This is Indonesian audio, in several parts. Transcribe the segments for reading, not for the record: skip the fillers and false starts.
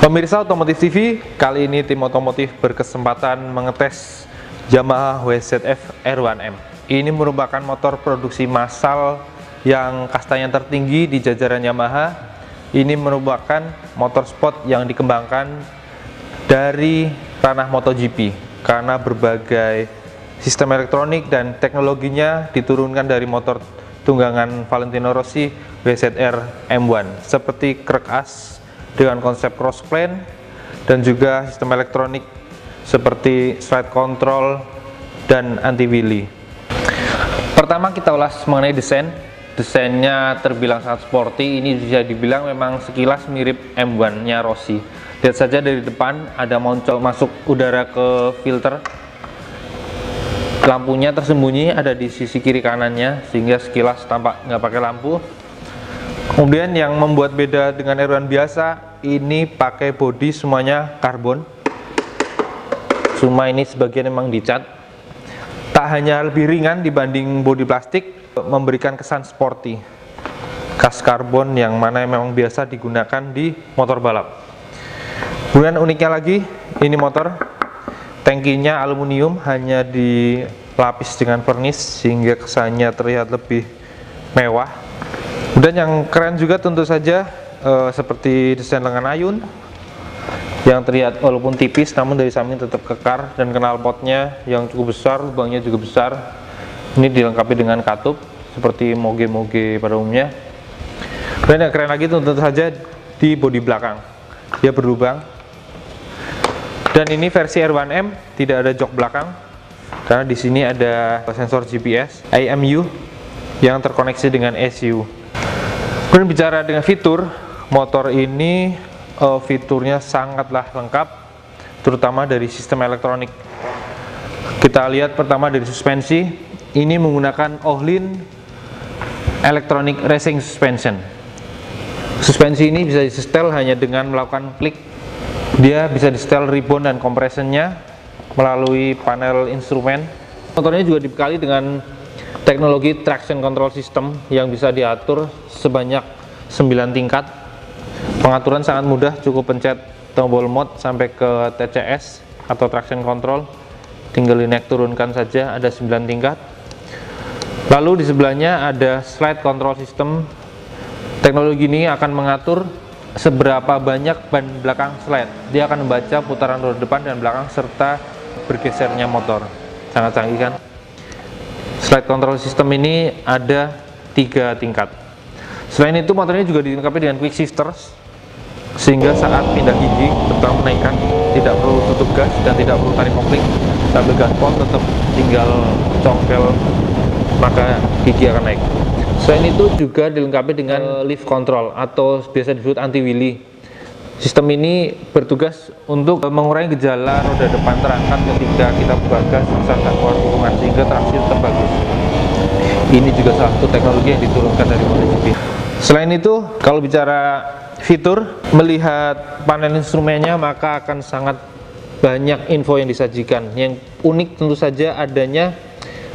Pemirsa Otomotif TV, kali ini tim otomotif berkesempatan mengetes Yamaha WZF R1M. Ini merupakan motor produksi massal yang kastanya tertinggi di jajaran Yamaha. Ini merupakan motor sport yang dikembangkan dari ranah MotoGP karena berbagai sistem elektronik dan teknologinya diturunkan dari motor tunggangan Valentino Rossi WZR M1 seperti krek as dengan konsep crossplane dan juga sistem elektronik seperti slide control dan anti wheelie. Pertama kita ulas mengenai desain. Desainnya terbilang sangat sporty. Ini bisa dibilang memang sekilas mirip M1 nya Rossi. Lihat saja dari depan ada moncong masuk udara ke filter. Lampunya tersembunyi ada di sisi kiri kanannya sehingga sekilas tampak nggak pakai lampu. Kemudian yang membuat beda dengan R1 biasa, ini pakai bodi semuanya karbon. Semua ini sebagian memang dicat. Tak hanya lebih ringan dibanding bodi plastik, memberikan kesan sporty. Kas karbon yang mana memang biasa digunakan di motor balap. Kemudian uniknya lagi, ini motor tangkinya aluminium, hanya dilapis dengan vernis sehingga kesannya terlihat lebih mewah. Dan yang keren juga tentu saja seperti desain lengan ayun yang terlihat walaupun tipis namun dari samping tetap kekar, dan knalpotnya yang cukup besar, lubangnya juga besar. Ini dilengkapi dengan katup seperti moge-moge pada umumnya. Dan yang keren lagi tentu saja di bodi belakang, dia berlubang. Dan ini versi R1M tidak ada jok belakang karena di sini ada sensor GPS IMU yang terkoneksi dengan ECU. Kemudian bicara dengan fitur, motor ini fiturnya sangatlah lengkap, terutama dari sistem elektronik. Kita lihat pertama dari suspensi, ini menggunakan Ohlin Electronic Racing Suspension. Suspensi ini bisa disetel hanya dengan melakukan klik. Dia bisa disetel ribbon dan compressionnya melalui panel instrumen. Motornya juga dibekali dengan teknologi traction control system yang bisa diatur sebanyak 9 tingkat. Pengaturan sangat mudah, cukup pencet tombol mode sampai ke TCS atau traction control, tinggal dinaik turunkan saja, ada 9 tingkat. Lalu di sebelahnya ada slide control system. Teknologi ini akan mengatur seberapa banyak ban belakang slide. Dia akan membaca putaran roda depan dan belakang serta bergesernya motor. Sangat canggih kan? Slide control system ini ada 3 tingkat. Selain itu motornya juga dilengkapi dengan quick shifters sehingga saat pindah gigi, terutama menaikkan, tidak perlu tutup gas dan tidak perlu tarik kopling. Sambil gaspol tetap tinggal congkel maka gigi akan naik. Selain itu juga dilengkapi dengan lift control atau biasa disebut anti wheelie. Sistem ini bertugas untuk mengurangi gejala roda depan terangkat ketika kita buka gas saat keluar tikungan sehingga traksi tetap bagus. Ini juga salah satu teknologi yang diturunkan dari MotoGP. Selain itu, kalau bicara fitur, melihat panel instrumennya maka akan sangat banyak info yang disajikan. Yang unik tentu saja adanya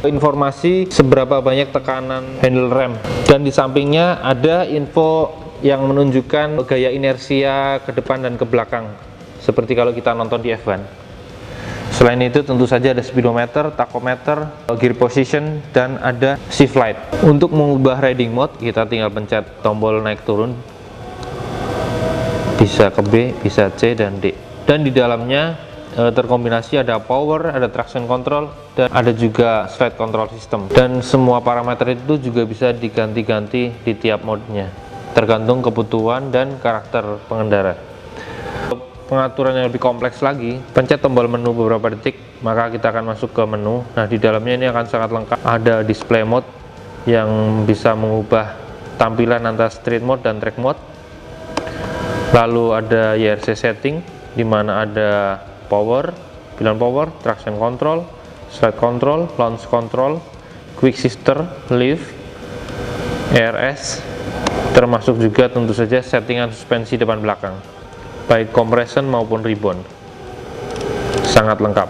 informasi seberapa banyak tekanan handle rem, dan di sampingnya ada info yang menunjukkan gaya inersia ke depan dan ke belakang seperti kalau kita nonton di F1. Selain itu tentu saja ada speedometer, tachometer, gear position, dan ada shift light. Untuk mengubah riding mode kita tinggal pencet tombol naik turun, bisa ke B, bisa C dan D. Dan di dalamnya terkombinasi ada power, ada traction control, dan ada juga slide control system. Dan semua parameter itu juga bisa diganti-ganti di tiap modenya. tergantung kebutuhan dan karakter pengendara. Pengaturan yang lebih kompleks lagi, pencet tombol menu beberapa detik, maka kita akan masuk ke menu. Nah, di dalamnya ini akan sangat lengkap. Ada display mode yang bisa mengubah tampilan antara street mode dan track mode. Lalu ada YRC setting, di mana ada power, pilihan power, traction control, slide control, launch control, quick shifter, lift, ERS, termasuk juga tentu saja settingan suspensi depan belakang, baik compression maupun rebound, sangat lengkap.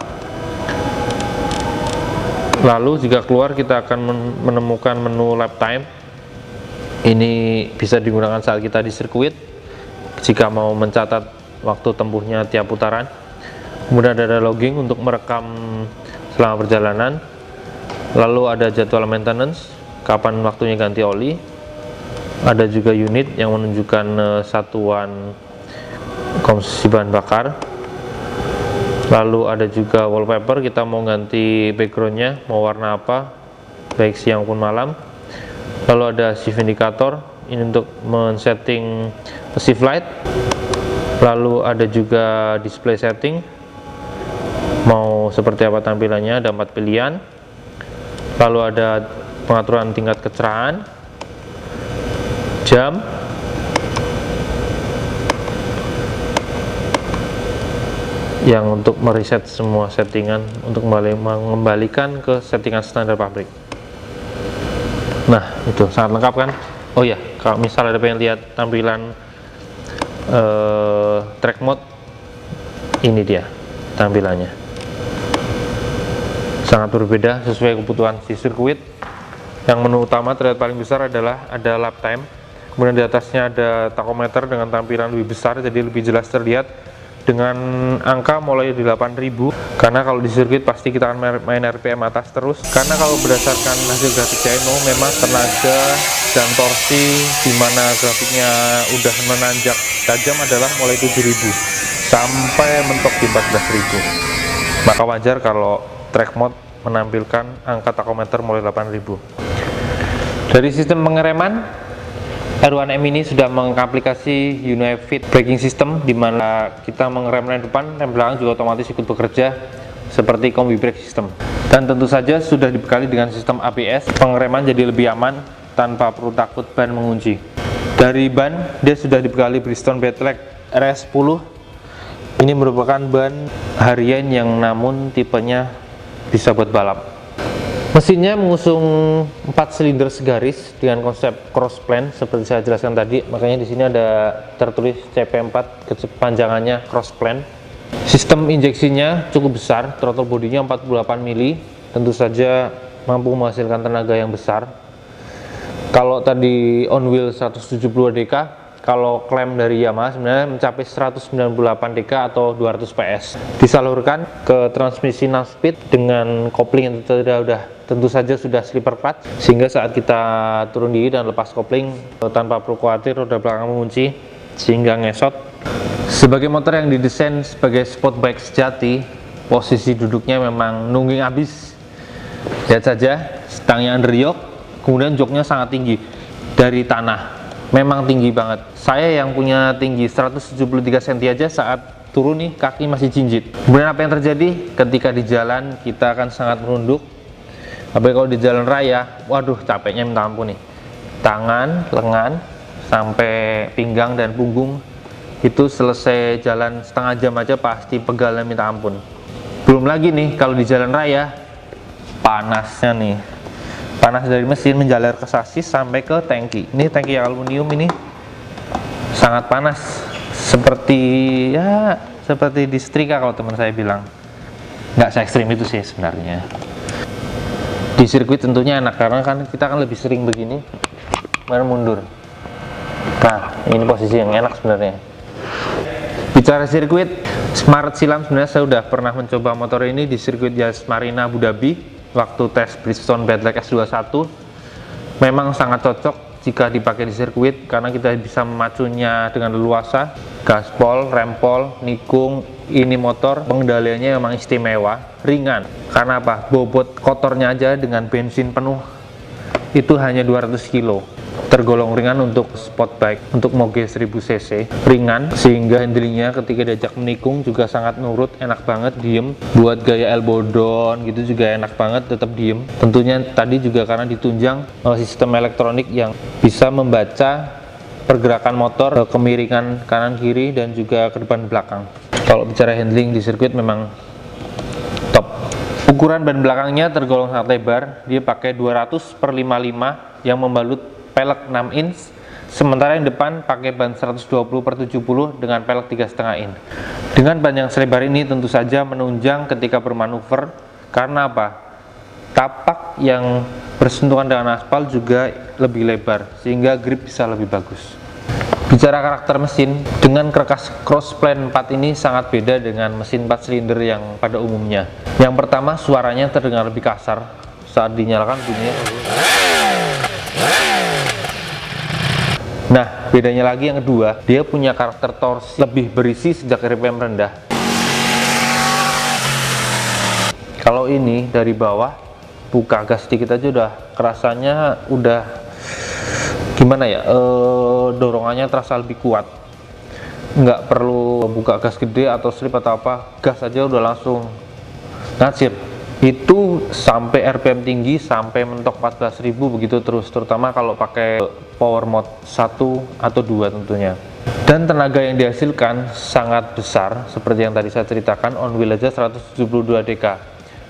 Lalu jika keluar kita akan menemukan menu lap time. Ini bisa digunakan saat kita di sirkuit jika mau mencatat waktu tempuhnya tiap putaran. Kemudian ada logging untuk merekam selama perjalanan. Lalu ada jadwal maintenance, kapan waktunya ganti oli. Ada juga unit yang menunjukkan satuan konsumsi bahan bakar. Lalu ada juga wallpaper, kita mau ganti backgroundnya mau warna apa, baik siang pun malam. Lalu ada shift indicator, ini untuk men-setting shift light. Lalu ada juga display setting, mau seperti apa tampilannya, ada 4 pilihan. Lalu ada pengaturan tingkat kecerahan, jam, yang untuk mereset semua settingan untuk mengembalikan ke settingan standar pabrik. Nah, itu sangat lengkap kan? Oh ya, kalau misalnya ada pengen lihat tampilan track mode, ini dia tampilannya. Sangat berbeda sesuai kebutuhan si sirkuit. Yang menu utama terlihat paling besar adalah ada lap time. Kemudian di atasnya ada tachometer dengan tampilan lebih besar, jadi lebih jelas terlihat dengan angka mulai di 8.000. Karena kalau di sirkuit pasti kita akan main RPM atas terus. Karena kalau berdasarkan hasil grafik dyno, memang tenaga dan torsi di mana grafiknya udah menanjak tajam adalah mulai 7.000 sampai mentok di 14.000. Maka wajar kalau track mode menampilkan angka tachometer mulai 8.000. Dari sistem pengereman, R1M ini sudah mengaplikasi Unified Braking System, di mana kita mengerem rem depan, rem belakang juga otomatis ikut bekerja seperti kombi brake system. Dan tentu saja sudah dibekali dengan sistem ABS, pengereman jadi lebih aman tanpa perlu takut ban mengunci. Dari ban, dia sudah dibekali Bridgestone Badleg RS10. Ini merupakan ban harian yang namun tipenya bisa buat balap. Mesinnya mengusung 4 silinder segaris dengan konsep cross plan seperti saya jelaskan tadi, makanya di sini ada tertulis CP4, kepanjangannya cross plan. Sistem injeksinya cukup besar, throttle bodinya 48 mili, tentu saja mampu menghasilkan tenaga yang besar. Kalau tadi on wheel 172 dk, kalau klaim dari Yamaha sebenarnya mencapai 198 dk atau 200 PS. Disalurkan ke transmisi 6 speed dengan kopling yang tentu saja sudah slipper clutch, sehingga saat kita turun diri dan lepas kopling tanpa perlu khawatir roda belakang mengunci sehingga ngesot. Sebagai motor yang didesain sebagai sport bike sejati, posisi duduknya memang nungging abis. Lihat saja, stangnya underyoke, kemudian joknya sangat tinggi dari tanah, memang tinggi banget. Saya yang punya tinggi 173 cm aja saat turun nih kaki masih jinjit. Kemudian apa yang terjadi? Ketika di jalan kita akan sangat merunduk. Tapi kalau di jalan raya, waduh capeknya minta ampun nih. Tangan, lengan, sampai pinggang dan punggung itu selesai jalan setengah jam aja pasti pegalnya minta ampun. Belum lagi nih kalau di jalan raya, panasnya nih. Panas dari mesin menjalar ke sasis sampai ke tangki. Ini tangki aluminium ini sangat panas. Seperti disetrika kalau teman saya bilang. Nggak se-ekstrim itu sih sebenarnya. Di sirkuit tentunya enak karena kan kita kan lebih sering begini baru mundur. Nah, ini posisi yang enak sebenarnya. Bicara sirkuit, Maret silam sebenarnya saya sudah pernah mencoba motor ini di sirkuit Yas Marina Abu Dhabi waktu tes Bridgestone Badleg S21. Memang sangat cocok jika dipakai di sirkuit karena kita bisa memacunya dengan leluasa. Gaspol, rempol, nikung, ini motor pengendaliannya memang istimewa, ringan. Karena apa? Bobot kotornya aja dengan bensin penuh itu hanya 200 kilo. tergolong ringan untuk sport bike. Untuk Moge 1000cc ringan sehingga handlingnya ketika diajak menikung juga sangat nurut, enak banget, diem. Buat gaya elbow down gitu juga enak banget, tetap diem. Tentunya tadi juga karena ditunjang sistem elektronik yang bisa membaca pergerakan motor, kemiringan kanan kiri dan juga ke depan belakang. Kalau bicara handling di sirkuit memang top. Ukuran ban belakangnya tergolong sangat lebar, dia pakai 200/55 yang membalut pelek 6 inch, sementara yang depan pakai ban 120/70 dengan pelek 3,5 inch. Dengan ban yang selebar ini tentu saja menunjang ketika bermanuver, karena apa? Tapak yang bersentuhan dengan aspal juga lebih lebar, sehingga grip bisa lebih bagus. Bicara karakter mesin, dengan karkas Crossplan 4 ini sangat beda dengan mesin 4 silinder yang pada umumnya. Yang pertama, suaranya terdengar lebih kasar saat dinyalakan bunyinya. Nah, bedanya lagi yang kedua, dia punya karakter torsi lebih berisi sejak RPM rendah. Kalau ini dari bawah, buka gas sedikit aja udah kerasanya udah gimana ya, dorongannya terasa lebih kuat. Nggak perlu buka gas gede atau slip atau apa, gas aja udah langsung ngacir. Itu sampai RPM tinggi, sampai mentok 14.000 begitu terus, terutama kalau pakai power mode 1 atau 2 tentunya. Dan tenaga yang dihasilkan sangat besar, seperti yang tadi saya ceritakan, on wheel aja 172 dk.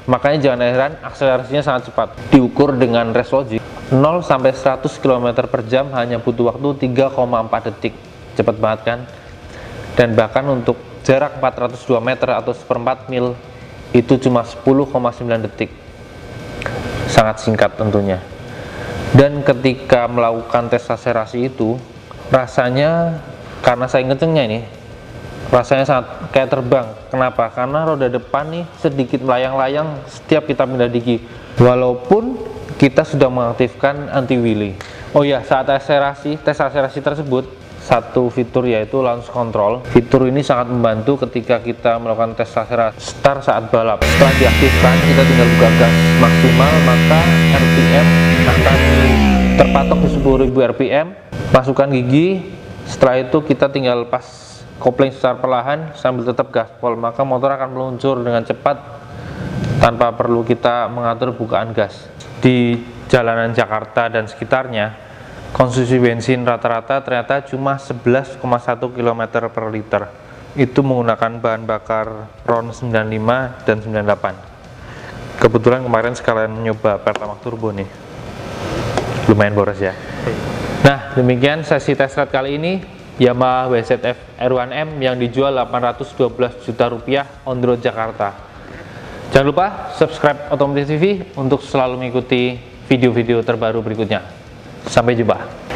Makanya jangan heran akselerasinya sangat cepat. Diukur dengan race logic, 0 sampai 100 km per jam hanya butuh waktu 3,4 detik. Cepat banget kan? Dan bahkan untuk jarak 402 meter atau 1/4 mil itu cuma 10,9 detik. Sangat singkat tentunya. Dan ketika melakukan tes akselerasi itu, rasanya, karena saya ngecengnya ini, rasanya sangat kayak terbang. Kenapa? Karena roda depan nih sedikit melayang-layang setiap kita pindah gigi, walaupun kita sudah mengaktifkan anti wheelie. Oh ya, saat tes akselerasi tersebut, satu fitur yaitu launch control. Fitur ini sangat membantu ketika kita melakukan tes akselerasi start saat balap. Setelah diaktifkan, kita tinggal buka gas maksimal, maka RPM akan terpatok di 10.000 RPM. Masukkan gigi, setelah itu kita tinggal lepas kopling secara perlahan sambil tetap gaspol, maka motor akan meluncur dengan cepat tanpa perlu kita mengatur bukaan gas. Di jalanan Jakarta dan sekitarnya, konsumsi bensin rata-rata ternyata cuma 11,1 km per liter. Itu menggunakan bahan bakar RON 95 dan 98. Kebetulan kemarin sekalian nyoba Pertamax Turbo nih, lumayan boros ya. Nah, demikian sesi test ride kali ini Yamaha WZF R1M yang dijual 812 juta rupiah on the road Jakarta. Jangan lupa subscribe Otomotif TV untuk selalu mengikuti video-video terbaru berikutnya. Sampai jumpa.